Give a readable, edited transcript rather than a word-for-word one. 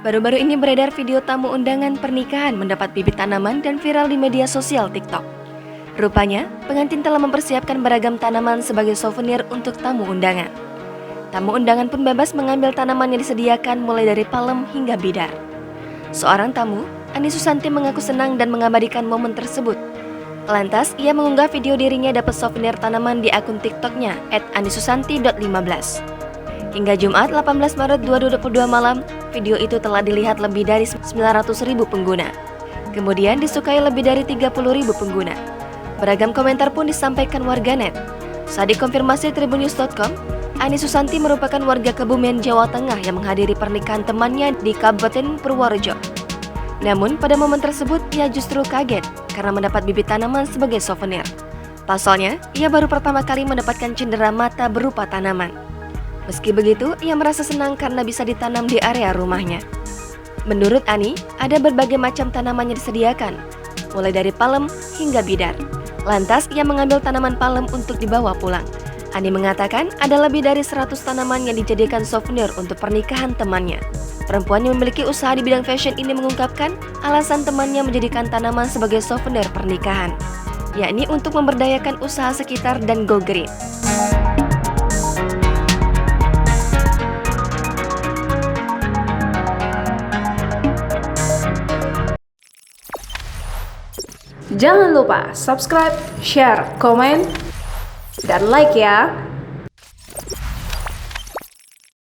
Baru-baru ini beredar video tamu undangan pernikahan mendapat bibit tanaman dan viral di media sosial TikTok. Rupanya, pengantin telah mempersiapkan beragam tanaman sebagai souvenir untuk tamu undangan. Tamu undangan pun bebas mengambil tanaman yang disediakan mulai dari palem hingga bidar. Seorang tamu, Ani Susanti, mengaku senang dan mengabadikan momen tersebut. Lantas, ia mengunggah video dirinya dapat souvenir tanaman di akun TikToknya @anisusanti.15. Hingga Jumat 18 Maret 2022 malam, video itu telah dilihat lebih dari 900.000 pengguna. Kemudian disukai lebih dari 30.000 pengguna. Beragam komentar pun disampaikan warganet. Saat dikonfirmasi tribunnews.com, Ani Susanti merupakan warga Kebumen, Jawa Tengah yang menghadiri pernikahan temannya di Kabupaten Purworejo. Namun pada momen tersebut ia justru kaget karena mendapat bibit tanaman sebagai souvenir. Pasalnya, ia baru pertama kali mendapatkan cendera mata berupa tanaman. Meski begitu, ia merasa senang karena bisa ditanam di area rumahnya. Menurut Ani, ada berbagai macam tanaman yang disediakan, mulai dari palem hingga bidar. Lantas, ia mengambil tanaman palem untuk dibawa pulang. Ani mengatakan ada lebih dari 100 tanaman yang dijadikan souvenir untuk pernikahan temannya. Perempuan yang memiliki usaha di bidang fashion ini mengungkapkan alasan temannya menjadikan tanaman sebagai souvenir pernikahan, yakni untuk memberdayakan usaha sekitar dan go green. Jangan lupa subscribe, share, komen, dan like ya.